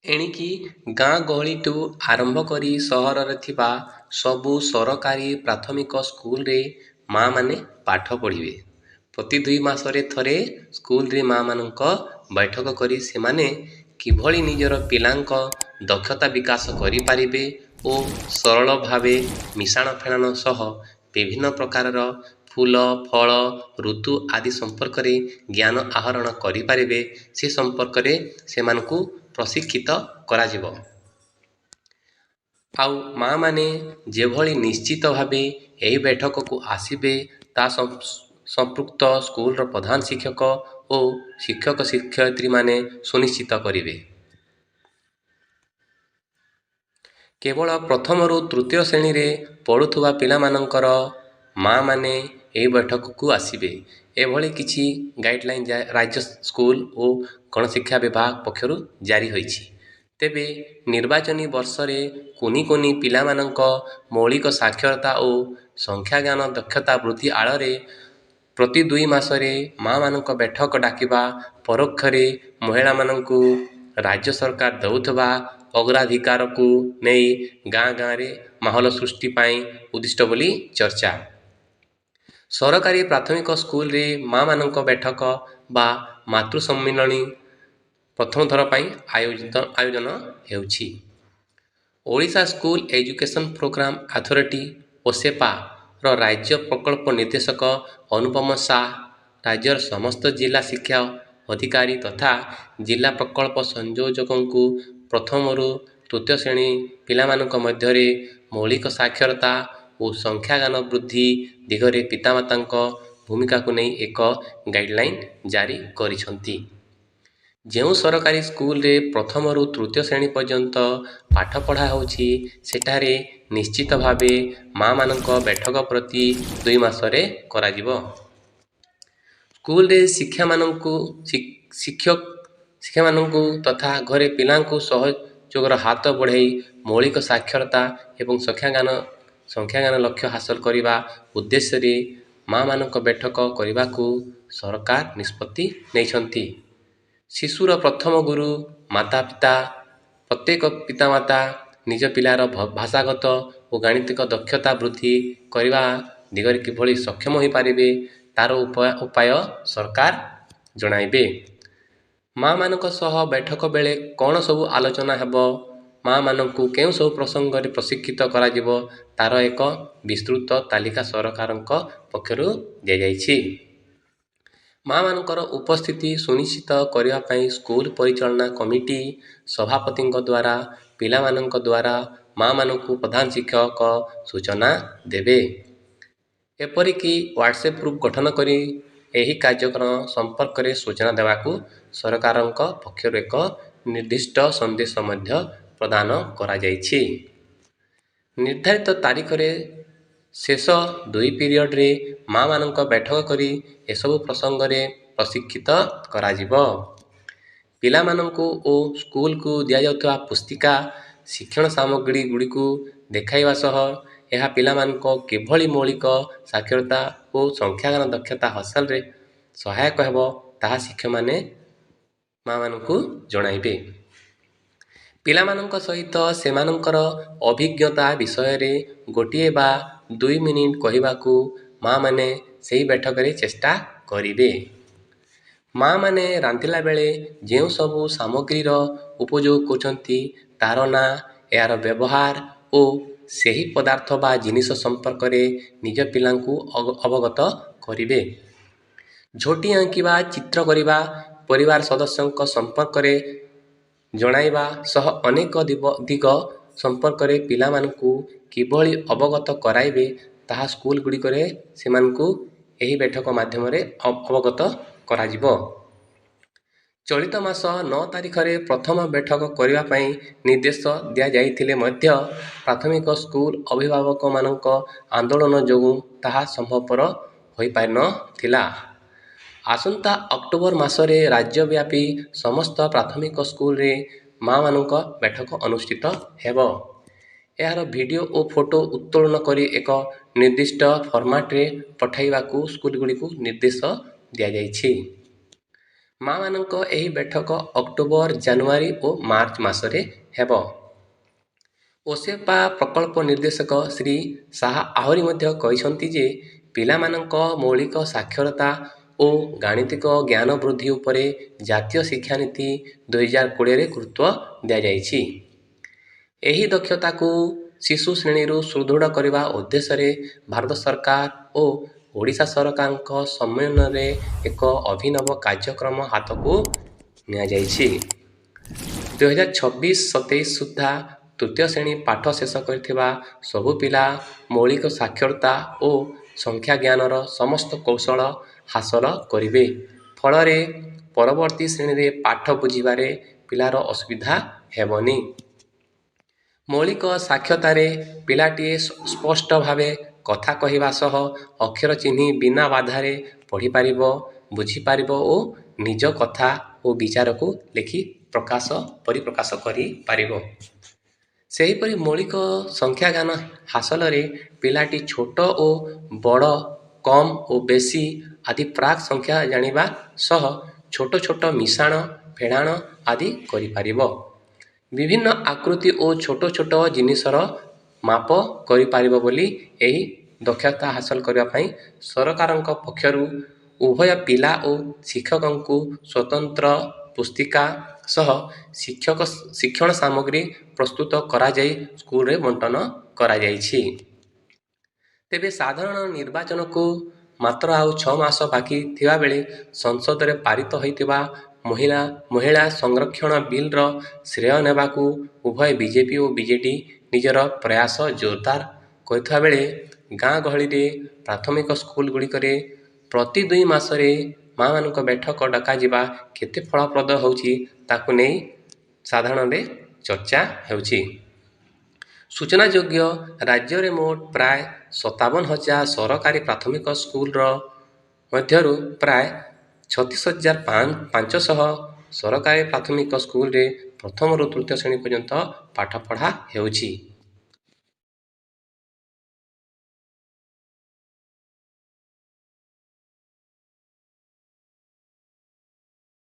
ଏଣିକି ଗାଁ ଗହଳିଠୁ ଆରମ୍ଭ କରି ସହରରେ ଥିବା ସବୁ ସରକାରୀ ପ୍ରାଥମିକ ସ୍କୁଲରେ ମାଆମାନେ ପାଠ ପଢ଼ିବେ। ପ୍ରତି 2 ମାସରେ ଥରେ ସ୍କୁଲରେ ମାଆମାନଙ୍କ ବୈଠକ କରି ସେମାନେ କିଭଳି ନିଜର ପିଲାଙ୍କ ଦକ୍ଷତା ବିକାଶ କରିପାରିବେ ଓ ସରଳ ଭାବେ ମିଶାଣ ଫେଡ଼ାଣ ସହ ବିଭିନ୍ନ ପ୍ରକାରର ଫୁଲ, ଫଳ, ଋତୁ ଆଦି ସମ୍ପର୍କରେ ଜ୍ଞାନ ଆହରଣ କରିପାରିବେ, ସେ ସମ୍ପର୍କରେ ସେମାନଙ୍କୁ ପ୍ରଶିକ୍ଷିତ କରାଯିବ। ଆଉ ମାଆମାନେ ଯେଭଳି ନିଶ୍ଚିତ ଭାବେ ଏହି ବୈଠକକୁ ଆସିବେ, ତାହା ସମ୍ପୃକ୍ତ ସ୍କୁଲର ପ୍ରଧାନ ଶିକ୍ଷକ ଓ ଶିକ୍ଷକ ଶିକ୍ଷୟିତ୍ରୀମାନେ ସୁନିଶ୍ଚିତ କରିବେ। କେବଳ ପ୍ରଥମରୁ ତୃତୀୟ ଶ୍ରେଣୀରେ ପଢ଼ୁଥିବା ପିଲାମାନଙ୍କର ମାଆମାନେ ଏହି ବୈଠକକୁ ଆସିବେ, ଏଭଳି କିଛି ଗାଇଡ଼ଲାଇନ୍ ରାଜ୍ୟ ସ୍କୁଲ ଓ ଗଣଶିକ୍ଷା ବିଭାଗ ପକ୍ଷରୁ ଜାରି ହୋଇଛି। ତେବେ ନିର୍ବାଚନୀ ବର୍ଷରେ କୁନି କୁନି ପିଲାମାନଙ୍କ ମୌଳିକ ସାକ୍ଷରତା ଓ ସଂଖ୍ୟାଜ୍ଞାନ ଦକ୍ଷତା ବୃଦ୍ଧି ଆଳରେ ପ୍ରତି 2 ମାସରେ ମାଆମାନଙ୍କ ବୈଠକ ଡାକିବା ପରୋକ୍ଷରେ ମହିଳାମାନଙ୍କୁ ରାଜ୍ୟ ସରକାର ଦେଉଥିବା ଅଗ୍ରାଧିକାରକୁ ନେଇ ଗାଁ ଗାଁରେ ମାହୋଲ ସୃଷ୍ଟି ପାଇଁ ଉଦ୍ଦିଷ୍ଟ ବୋଲି ଚର୍ଚ୍ଚା। ସରକାରୀ ପ୍ରାଥମିକ ସ୍କୁଲରେ ମାଆମାନଙ୍କ ବୈଠକ ବା ମାତୃ ସମ୍ମିଳନୀ ପ୍ରଥମ ଥର ପାଇଁ ଆୟୋଜନ ହେଉଛି। Odisha school education programme authority ଓସେପାର ରାଜ୍ୟ ପ୍ରକଳ୍ପ ନିର୍ଦ୍ଦେଶକ ଅନୁପମ ସା ରାଜ୍ୟର ସମସ୍ତ ଜିଲ୍ଲା ଶିକ୍ଷା ଅଧିକାରୀ ତଥା ଜିଲ୍ଲା ପ୍ରକଳ୍ପ ସଂଯୋଜକଙ୍କୁ ପ୍ରଥମରୁ ତୃତୀୟ ଶ୍ରେଣୀ ପିଲାମାନଙ୍କ ମଧ୍ୟରେ ମୌଳିକ ସାକ୍ଷରତା ଓ ସଂଖ୍ୟାଜ୍ଞାନ ବୃଦ୍ଧି ଦିଗରେ ପିତାମାତାଙ୍କ ଭୂମିକାକୁ ନେଇ ଏକ ଗାଇଡ଼ଲାଇନ୍ ଜାରି କରିଛନ୍ତି। ଯେଉଁ ସରକାରୀ ସ୍କୁଲରେ ପ୍ରଥମରୁ ତୃତୀୟ ଶ୍ରେଣୀ ପର୍ଯ୍ୟନ୍ତ ପାଠ ପଢ଼ା ହେଉଛି, ସେଠାରେ ନିଶ୍ଚିତ ଭାବେ ମାଆମାନଙ୍କ ବୈଠକ ପ୍ରତି 2 ମାସରେ କରାଯିବ। ସ୍କୁଲରେ ଶିକ୍ଷକମାନଙ୍କୁ ତଥା ଘରେ ପିଲାଙ୍କୁ ସହଯୋଗର ହାତ ବଢ଼ାଇ ମୌଳିକ ସାକ୍ଷରତା ଏବଂ ସଂଖ୍ୟାଜ୍ଞାନ ଲକ୍ଷ୍ୟ ହାସଲ କରିବା ଉଦ୍ଦେଶ୍ୟରେ ମାଆମାନଙ୍କ ବୈଠକ କରିବାକୁ ସରକାର ନିଷ୍ପତ୍ତି ନେଇଛନ୍ତି। ଶିଶୁର ପ୍ରଥମ ଗୁରୁ ମାତାପିତା। ପ୍ରତ୍ୟେକ ପିତାମାତା ନିଜ ପିଲାର ଭାଷାଗତ ଓ ଗାଣିତିକ ଦକ୍ଷତା ବୃଦ୍ଧି କରିବା ଦିଗରେ କିଭଳି ସକ୍ଷମ ହୋଇପାରିବେ, ତାର ଉପାୟ ସରକାର ଜଣାଇବେ। ମାଆମାନଙ୍କ ସହ ବୈଠକ ବେଳେ କ'ଣ ସବୁ ଆଲୋଚନା ହେବ, ମାଆମାନଙ୍କୁ କେଉଁ ସବୁ ପ୍ରସଙ୍ଗରେ ପ୍ରଶିକ୍ଷିତ କରାଯିବ, ତାର ଏକ ବିସ୍ତୃତ ତାଲିକା ସରକାରଙ୍କ ପକ୍ଷରୁ ଦିଆଯାଇଛି। ମାଆମାନଙ୍କର ଉପସ୍ଥିତି ସୁନିଶ୍ଚିତ କରିବା ପାଇଁ ସ୍କୁଲ ପରିଚାଳନା କମିଟି ସଭାପତିଙ୍କ ଦ୍ୱାରା ପିଲାମାନଙ୍କ ଦ୍ୱାରା ମାଆମାନଙ୍କୁ ପ୍ରଧାନ ଶିକ୍ଷକ ସୂଚନା ଦେବେ। ଏପରିକି ହ୍ୱାଟ୍ସଆପ୍ ଗ୍ରୁପ ଗଠନ କରି ଏହି କାର୍ଯ୍ୟକ୍ରମ ସମ୍ପର୍କରେ ସୂଚନା ଦେବାକୁ ସରକାରଙ୍କ ପକ୍ଷରୁ ଏକ ନିର୍ଦ୍ଦିଷ୍ଟ ସନ୍ଦେଶ ମଧ୍ୟ ପ୍ରଦାନ କରାଯାଇଛି। ନିର୍ଦ୍ଧାରିତ ତାରିଖରେ ଶେଷ 2 ପିରିୟଡ଼ରେ ମାଆମାନଙ୍କ ବୈଠକ କରି ଏସବୁ ପ୍ରସଙ୍ଗରେ ପ୍ରଶିକ୍ଷିତ କରାଯିବ। ପିଲାମାନଙ୍କୁ ଓ ସ୍କୁଲକୁ ଦିଆଯାଉଥିବା ପୁସ୍ତିକା, ଶିକ୍ଷଣ ସାମଗ୍ରୀଗୁଡ଼ିକୁ ଦେଖାଇବା ସହ ଏହା ପିଲାମାନଙ୍କ କିଭଳି ମୌଳିକ ସାକ୍ଷରତା ଓ ସଂଖ୍ୟାଜ୍ଞାନ ଦକ୍ଷତା ହାସଲରେ ସହାୟକ ହେବ, ତାହା ଶିକ୍ଷକମାନେ ମାଆମାନଙ୍କୁ ଜଣାଇବେ। ପିଲାମାନଙ୍କ ସହିତ ସେମାନଙ୍କର ଅଭିଜ୍ଞତା ବିଷୟରେ 1 ବା 2 ମିନିଟ୍ କହିବାକୁ ମାଆମାନେ ସେହି ବୈଠକରେ ଚେଷ୍ଟା କରିବେ। ମାଆମାନେ ରାନ୍ଧିଲା ବେଳେ ଯେଉଁ ସବୁ ସାମଗ୍ରୀର ଉପଯୋଗ କରୁଛନ୍ତି, ତାର ନାଁ, ଏହାର ବ୍ୟବହାର ଓ ସେହି ପଦାର୍ଥ ବା ଜିନିଷ ସମ୍ପର୍କରେ ନିଜ ପିଲାଙ୍କୁ ଅବଗତ କରିବେ। ଝୋଟି ଆଙ୍କିବା, ଚିତ୍ର କରିବା, ପରିବାର ସଦସ୍ୟଙ୍କ ସମ୍ପର୍କରେ ଜଣାଇବା ସହ ଅନେକ ଦିଗ ସମ୍ପର୍କରେ ପିଲାମାନଙ୍କୁ କିଭଳି ଅବଗତ କରାଇବେ, ତାହା ସ୍କୁଲଗୁଡ଼ିକରେ ସେମାନଙ୍କୁ ଏହି ବୈଠକ ମାଧ୍ୟମରେ ଅବଗତ କରାଯିବ। ଚଳିତ ମାସ 9 ତାରିଖରେ ପ୍ରଥମ ବୈଠକ କରିବା ପାଇଁ ନିର୍ଦ୍ଦେଶ ଦିଆଯାଇଥିଲେ ମଧ୍ୟ ପ୍ରାଥମିକ ସ୍କୁଲ ଅଭିଭାବକମାନଙ୍କ ଆନ୍ଦୋଳନ ଯୋଗୁଁ ତାହା ସମ୍ଭବପର ହୋଇପାରିନଥିଲା। ଆସନ୍ତା ଅକ୍ଟୋବର ମାସରେ ରାଜ୍ୟବ୍ୟାପୀ ସମସ୍ତ ପ୍ରାଥମିକ ସ୍କୁଲରେ ମାଆମାନଙ୍କ ବୈଠକ ଅନୁଷ୍ଠିତ ହେବ। ଏହାର ଭିଡ଼ିଓ ଓ ଫଟୋ ଉତ୍ତୋଳନ କରି ଏକ ନିର୍ଦ୍ଦିଷ୍ଟ ଫର୍ମାଟରେ ପଠାଇବାକୁ ସ୍କୁଲଗୁଡ଼ିକୁ ନିର୍ଦ୍ଦେଶ ଦିଆଯାଇଛି। ମା'ମାନଙ୍କ ଏହି ବୈଠକ ଅକ୍ଟୋବର, ଜାନୁଆରୀ ଓ ମାର୍ଚ୍ଚ ମାସରେ ହେବ। ଓସେପା ପ୍ରକଳ୍ପ ନିର୍ଦ୍ଦେଶକ ଶ୍ରୀ ଶାହା ଆହୁରି ମଧ୍ୟ କହିଛନ୍ତି ଯେ ପିଲାମାନଙ୍କ ମୌଳିକ ସାକ୍ଷରତା ଓ ଗାଣିତିକ ଜ୍ଞାନ ବୃଦ୍ଧି ଉପରେ ଜାତୀୟ ଶିକ୍ଷାନୀତି 2020ରେ ଗୁରୁତ୍ୱ ଦିଆଯାଇଛି। ଏହି ଦକ୍ଷତାକୁ ଶିଶୁ ଶ୍ରେଣୀରୁ ସୁଦୃଢ଼ କରିବା ଉଦ୍ଦେଶ୍ୟରେ ଭାରତ ସରକାର ଓ ଓଡ଼ିଶା ସରକାରଙ୍କ ସମନ୍ୱୟରେ ଏକ ଅଭିନବ କାର୍ଯ୍ୟକ୍ରମ ହାତକୁ ନିଆଯାଇଛି। 2026-27 ସୁଦ୍ଧା ତୃତୀୟ ଶ୍ରେଣୀ ପାଠ ଶେଷ କରିଥିବା ସବୁ ପିଲା ମୌଳିକ ସାକ୍ଷରତା ଓ ସଂଖ୍ୟା ଜ୍ଞାନର ସମସ୍ତ କୌଶଳ ହାସଲ କରିବେ। ଫଳରେ ପରବର୍ତ୍ତୀ ଶ୍ରେଣୀରେ ପାଠ ବୁଝିବାରେ ପିଲାର ଅସୁବିଧା ହେବନି। ମୌଳିକ ସାକ୍ଷରତାରେ ପିଲାଟିଏ ସ୍ପଷ୍ଟ ଭାବେ କଥା କହିବା ସହ ଅକ୍ଷର ଚିହ୍ନି ବିନା ବାଧାରେ ପଢ଼ିପାରିବ, ବୁଝିପାରିବ ଓ ନିଜ କଥା ଓ ବିଚାରକୁ ଲେଖି ପରିପ୍ରକାଶ କରିପାରିବ। ସେହିପରି ମୌଳିକ ସଂଖ୍ୟାଜ୍ଞାନ ହାସଲରେ ପିଲାଟି ଛୋଟ ଓ ବଡ଼, କମ୍ ଓ ବେଶୀ ଆଦି ପ୍ରାକ୍ ସଂଖ୍ୟା ଜାଣିବା ସହ ଛୋଟ ଛୋଟ ମିଶାଣ, ଫେଡ଼ାଣ ଆଦି କରିପାରିବ। ବିଭିନ୍ନ ଆକୃତି ଓ ଛୋଟ ଛୋଟ ଜିନିଷର ମାପ କରିପାରିବ ବୋଲି ଏହି ଦକ୍ଷତା ହାସଲ କରିବା ପାଇଁ ସରକାରଙ୍କ ପକ୍ଷରୁ ଉଭୟ ପିଲା ଓ ଶିକ୍ଷକଙ୍କୁ ସ୍ୱତନ୍ତ୍ର ପୁସ୍ତିକା ସହ ଶିକ୍ଷଣ ସାମଗ୍ରୀ ପ୍ରସ୍ତୁତ କରାଯାଇ ସ୍କୁଲରେ ବଣ୍ଟନ କରାଯାଇଛି। ତେବେ ସାଧାରଣ ନିର୍ବାଚନକୁ ମାତ୍ର ଆଉ 6 ମାସ ବାକି ଥିବାବେଳେ ସଂସଦରେ ପାରିତ ହୋଇଥିବା ମହିଳା ସଂରକ୍ଷଣ ବିଲ୍ର ଶ୍ରେୟ ନେବାକୁ ଉଭୟ ବିଜେପି ଓ ବିଜେଡି ନିଜର ପ୍ରୟାସ ଜୋରଦାର କରିଥିବା ବେଳେ ଗାଁ ଗହଳିରେ ପ୍ରାଥମିକ ସ୍କୁଲଗୁଡ଼ିକରେ ପ୍ରତି 2 ମାସରେ ମା'ମାନଙ୍କ ବୈଠକ ଡକାଯିବା କେତେ ଫଳପ୍ରଦ ହେଉଛି ତାକୁ ନେଇ ସାଧାରଣରେ ଚର୍ଚ୍ଚା ହେଉଛି। ସୂଚନାଯୋଗ୍ୟ, ରାଜ୍ୟରେ ମୋଟ ପ୍ରାୟ 57,000 ସରକାରୀ ପ୍ରାଥମିକ ସ୍କୁଲର ମଧ୍ୟରୁ ପ୍ରାୟ 36,500 ସରକାରୀ ପ୍ରାଥମିକ ସ୍କୁଲରେ ପ୍ରଥମରୁ ତୃତୀୟ ଶ୍ରେଣୀ ପର୍ଯ୍ୟନ୍ତ ପାଠପଢ଼ା ହେଉଛି।